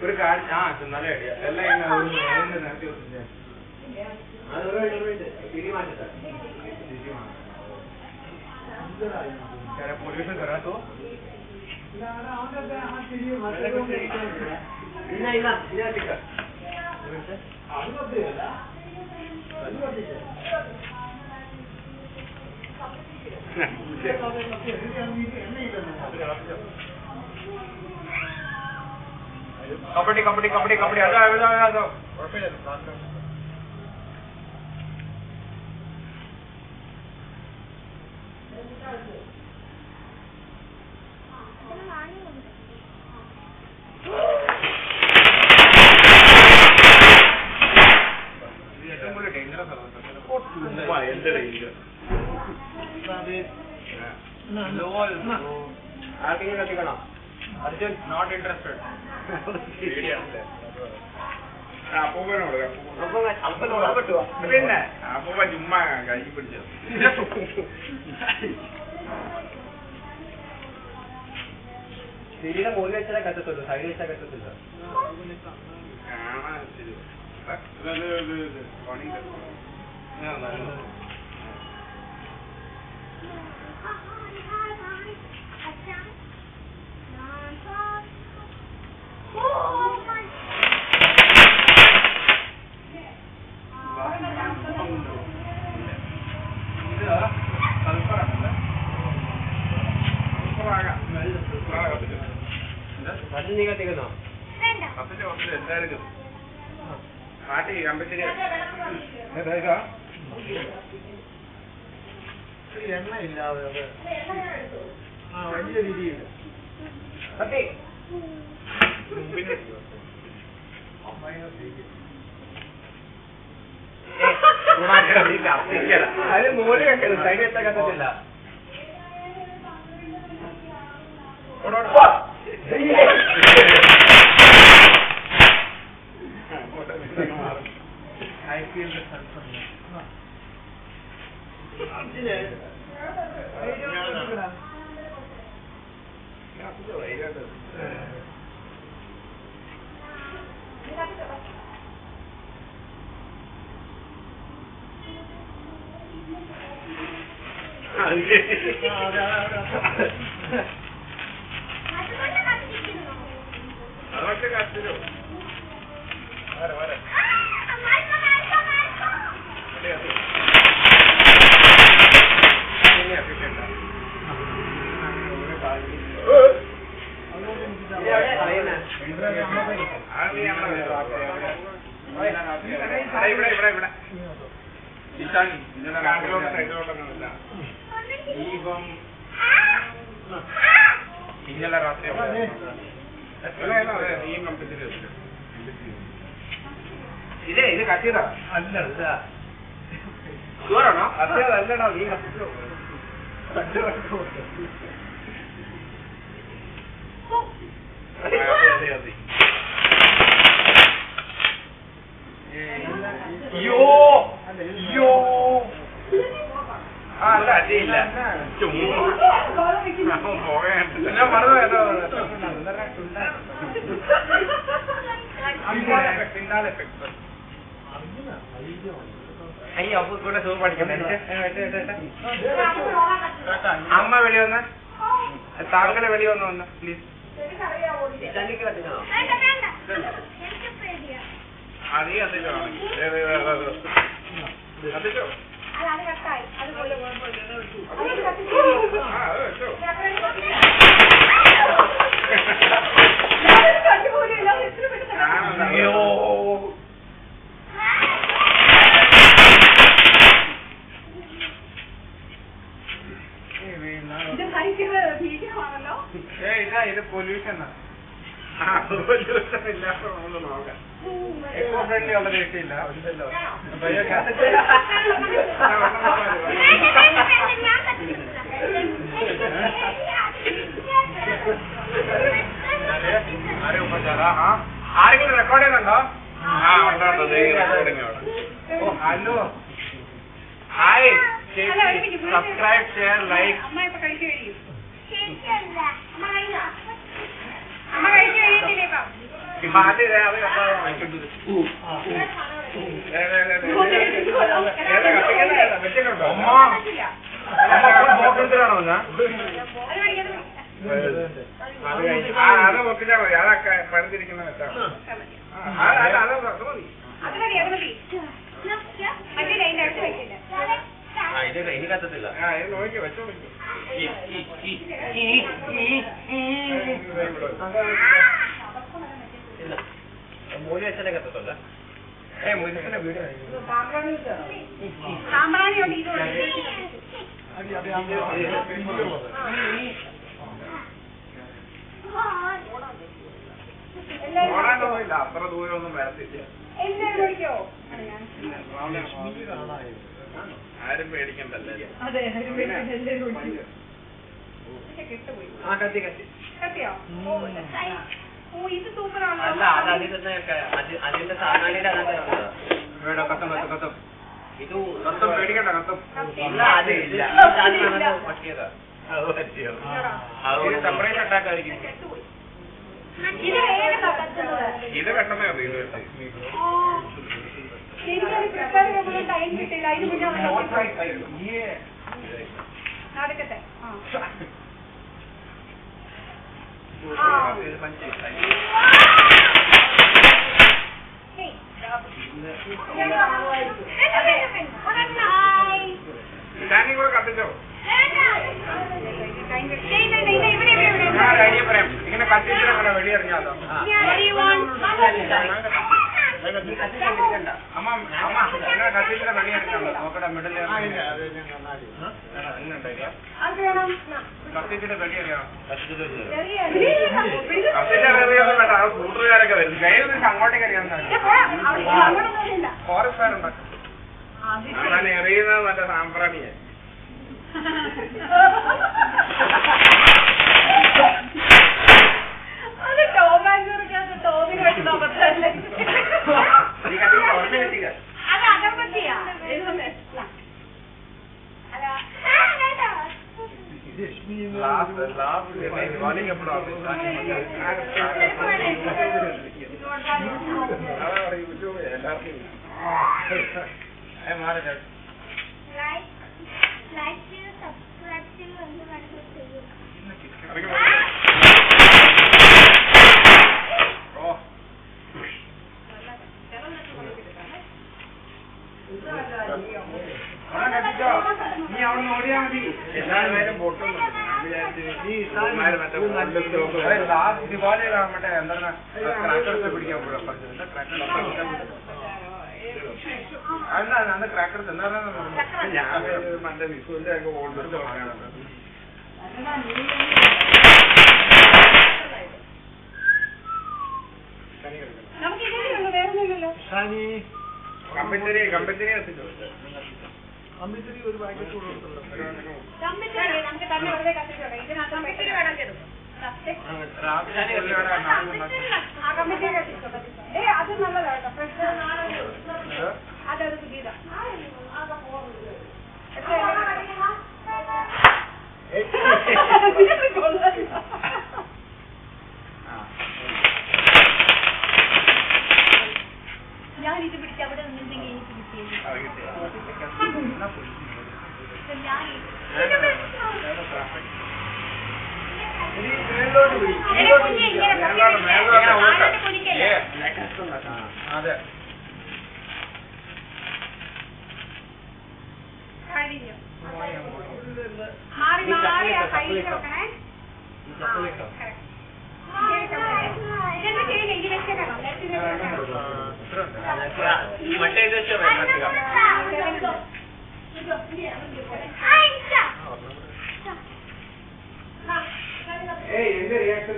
ഒരു കാര്യം നല്ല ഐഡിയ എല്ലാം നേരത്തെ പൊല്യൂഷൻ തരാത്തോ കബഡി കബഡി കബഡി കബഡി അതോ കുഴപ്പമില്ല. ഏറ്റവും കൂടുതൽ ഡേഞ്ചറസ് ആർക്കെങ്കിലും കത്തിക്കണോ? Arjun not interested. പിന്നെ അപ്പൂപ്പ ചുമ്മാ കൈ പിടിച്ചത് തിരിയുടെ മുകളിൽ വെച്ചാൽ കത്തത്തുള്ളൂ, സൈഡിൽ വെച്ചാൽ കത്തത്തില്ല. കാണാൻ ശരി നീ കത്തിക്കുന്നോ? എന്തായാലും കാട്ടി അമ്പത്തിരി എണ്ണ ഇല്ലാതെ വലിയ രീതിയിൽ കത്തി അത് മോര് കണ്ടത് സൈഡ് എത്താൻ കത്തത്തില്ല. I feel the sulfur. അതൊക്കെ കാത്തിരോ വരെ വരെ ഇന്നലെ രാത്രി ഇത് കത്തിയതാ അല്ല ഷുവറാണോ? കത്തിയതല്ലടാ, നീ കത്തിച്ചോ. അല്ല അടിയില്ല, ഞാൻ പറഞ്ഞു അയ്യോ അപ്പൊ കൂടെ സൂപ്പ് പഠിക്കണ്ടേ? അമ്മ വെളി വന്ന താങ്കളെ വെളി വന്ന് പ്ലീസ്. അതീ കത്തിച്ചോ കത്തിച്ചോ ഇത് പൊല്യൂഷനാ. പൊല്യൂഷൻ ഇല്ലാത്ത നമ്മൾ നോക്കാം. എക്കോ ഫ്രണ്ട്ലി ഉള്ള രക്ഷയില്ല ഉണ്ടല്ലോ. ആരെങ്കിലും റെക്കോർഡ് ചെയ്യുന്നുണ്ടോ? Hello hi subscribe share like. അത് ഒപ്പിച്ചാ മതി. അതൊക്കെ പഴുതിരിക്കുന്ന വെച്ചാണ്. ഇനി കത്തത്തില്ല. നോക്കി വെച്ചോ. മൂലി വെച്ചാലേ കത്തത്തല്ല. മുരിസിന്റെ വീട് ഓടാനോ ഇല്ല. അത്ര ദൂരമൊന്നും വരത്തില്ല. ആരും പേടിക്കണ്ടല്ലേ. അല്ല അത് അതിന്റെ സാധാരണ കത്തും കത്തും കത്തും. ഇത് കത്തും പേടിക്കണ്ട കത്തും. ഇല്ല അത് ഇല്ല പറ്റിയതാ. സെപ്പറേറ്റ് അറ്റാക്ക് ആയിരിക്കും. ഇത് പെട്ടെന്ന് നടക്കട്ടെ. സ്റ്റാൻഡിങ് കൂടെ കത്തിച്ചോ. പറയാം ഇങ്ങനെ കത്തിച്ചിട്ട് വെളിയിറങ്ങിയാലോ. അമ്മ അമ്മ ഇങ്ങനെ കത്തിച്ചിട്ട് വെളിയിറങ്ങിയാലോ. നോക്കട്ടെ മിഡിൽ കത്തിച്ചിട്ട് വെളിയിറങ്ങണം. കത്തിച്ചറിയൊന്നും വേണ്ട. ആ കൂട്ടുകാരൊക്കെ വരും. കയ്യിൽ നിന്ന് അങ്ങോട്ടേക്ക് അറിയാൻ ഫോറസ്റ്റുകാരുണ്ടാക്കും. അങ്ങനെ എറിയുന്നത് നല്ല സാമ്പ്രാണിയെ. നീ അവിടെ നോടിയാ മതി. എല്ലാവരും പൊട്ടുന്നു. ദിവാലിയിലാവട്ടെ എന്താണ് ക്രാക്കർസ് പിടിക്കാൻ പോലും അന്ന് ക്രാക്കർസ് എന്താ ഞാൻ മറ്റേ വിഷുവിന്റെ ഒക്കെ ഓൾഡ് കമ്പനി എത്തിച്ചോ. കമ്പിത്തിരി ഒരു പാക്കറ്റ് കൊടുത്തുള്ളൂ. അത് നല്ലതാട്ടോ. അതൊരു പുതിയതാ. ഞാനിത് പിടിച്ച് അവിടെ നിന്നെങ്കിൽ എനിക്ക് കിട്ടിയത്. അതെ മാറി മാറി ആ കയ്യിൽ വെക്കണേ. മറ്റേ ഇത് വെച്ചോ. എന്റെ റിയാക്ഷൻ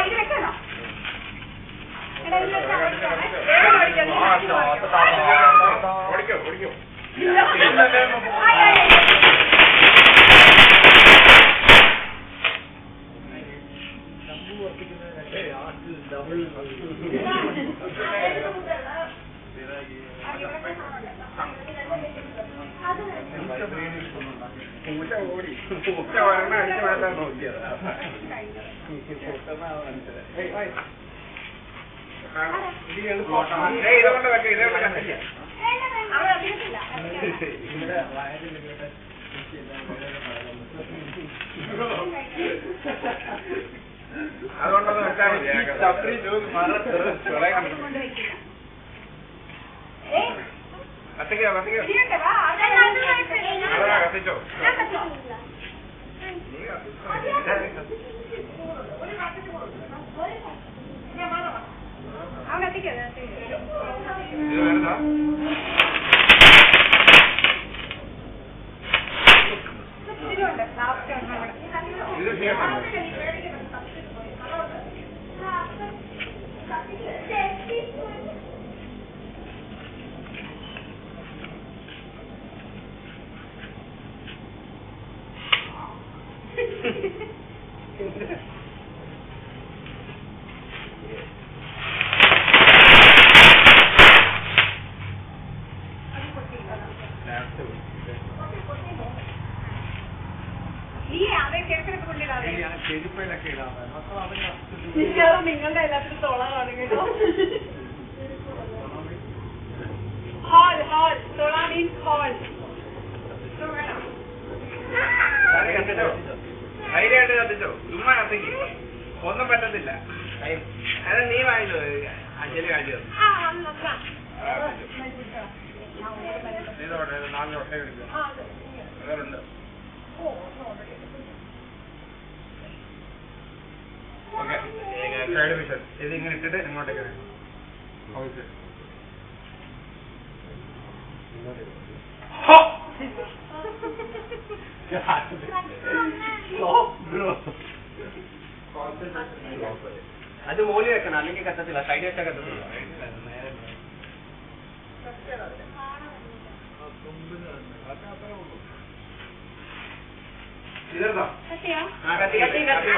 ഇത് വെക്കണോ? എടാ ഇത് വെച്ചാ ഓടിക്കാണേ. വേഗം ഓടിക്കാം. ഓടിക്കോ ഇല്ല. ഓടി ഒരെണ്ണം അടിച്ചു മാറ്റാൻ നോക്കിയത്. ഇതുകൊണ്ട് വെക്കാം, ഇതേപോലെ അവിടെ അറിയത്തില്ല. അതുകൊണ്ടൊന്ന് വെച്ചാൽ മതി. കത്തിക്കോ കത്തിക്കോ കത്തിച്ചോ. അവൻ കത്തിക്കോ. ഇത് വരുന്നോ? ഇതിലുണ്ട് ലാസ്റ്റ് ഒന്നും കൂടെ. ഇത് ചെയ്യണം. ചെരുപ്പയിലൊക്കെ ഇടാൻ നിങ്ങളുടെ എല്ലാത്തിനും തൊളാണ് കേട്ടോ. ഹാൾ ഹാൾ തൊള മീൻസ് ഹാൾ. ധൈര്യമായിട്ട് കത്തിച്ചോ. ചുമ്മാ കത്തിക്ക്, ഒന്നും പറ്റത്തില്ല. അത് നീ വാങ്ങിച്ചോ, അഞ്ജലി കാണിച്ചു. ഇതോടെ 4 ഒട്ട എടുക്കും. വേറുണ്ട്. ഓക്കെ, സൈഡ് മിഷൻ ഇത് ഇങ്ങനെ ഇട്ടിട്ട് ഇങ്ങോട്ടേക്ക് വേണം. അത് മോലി വെക്കണം, അല്ലെങ്കിൽ കത്തത്തില്ല. സൈഡ് വെച്ചാൽ കത്തത്തില്ല. ഇതെന്താ? കത്തിയോ? കത്തി കത്തി കത്തി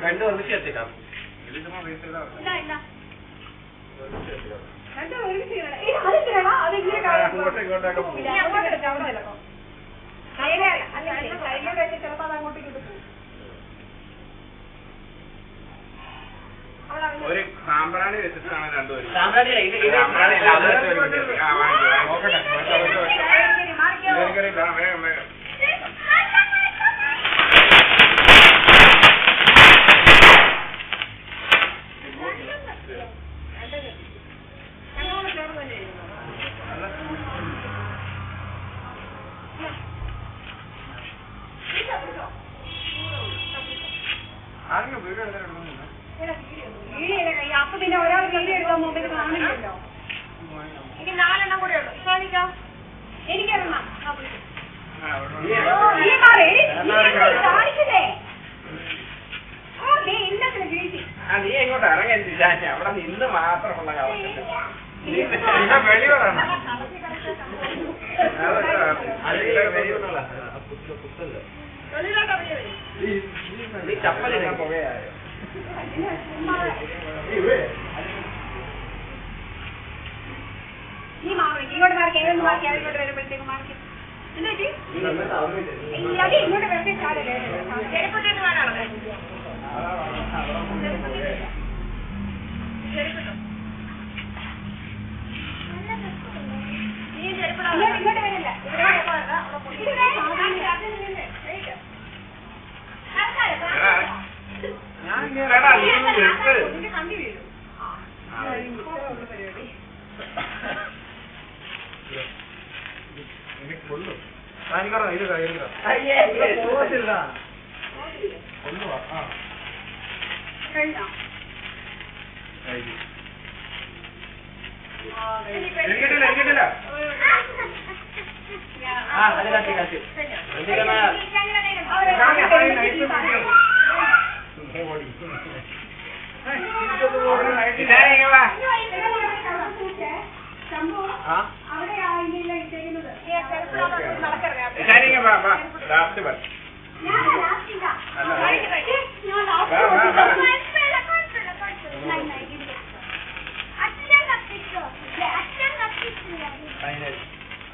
രണ്ടും ഒരുമിച്ച് കത്തിക്കാം. ഇല്ല ഇല്ല രണ്ടും ഒരുമിച്ച് ചെയ്യണം. അതിങ്ങനെ അങ്ങോട്ട് എടുക്കാം. അവിടെ ചിലപ്പോ അല്ലെങ്കിൽ കയ്യിലോട്ട് വെച്ച് ചിലപ്പോ അത് അങ്ങോട്ടേക്ക് കിട്ടും. ഒരു സാമ്പ്രാണി വെച്ചിട്ടാണ് രണ്ടുപേരും. സാമ്പ്രാണി സാമ്പ്രാണി ഇല്ല, അത് വെച്ച് ഒരു മിനിറ്റ്. നോക്കട്ടെ, വേഗം വേഗം. ആരെങ്കിലും വീഡിയോ എടുത്തിട്ടുണ്ടോ? അപ്പൊ പിന്നെ ഒരാൾ വീഡിയോ എടുക്കാൻ മുമ്പിൽ കാണില്ലല്ലോ. എനിക്ക് 4 കൂടെ ഉള്ളു. കാണിക്കാം. എനിക്കൊരെണ്ണം കാണിക്കുന്നേ. ഇന്നത്തെ വീഴ്ച നീ എങ്ങോട്ട് ഇറങ്ങിയില്ല, അവിടെ നിന്ന് മാത്രമുള്ള കാലത്ത് വെളി പറയണം. നീ ചപ്പലിടാൻ പുകയായോ? നീ മാറി ഇങ്ങോട്ട് മാറി ഏതൊന്ന് മാറി ഇങ്ങോട്ട് വരുമ്പോഴത്തേക്ക് മാറി എന്നിട്ട് ഇങ്ങോട്ട് വെറുതെ ചാടല്ലേ ചെരുപ്പത്തേക്ക് വേണോ ഇങ്ങോട്ട് വരില്ല കണ്ടി വീഴും ഇത് കഴിഞ്ഞ എനിക്കിട്ടില്ല ആ അത് കത്തി കത്തി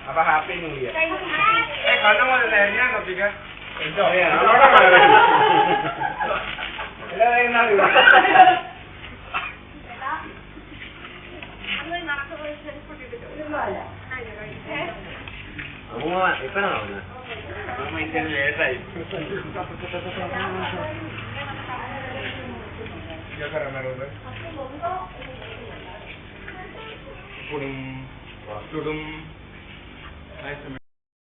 അപ്പൊ ഹാപ്പി ന്യൂ ഇയർ കണ്ണു പോലെ ഞാൻ കത്തിക്ക ഇപ്പഴാണ് ലേറ്റായി കുടും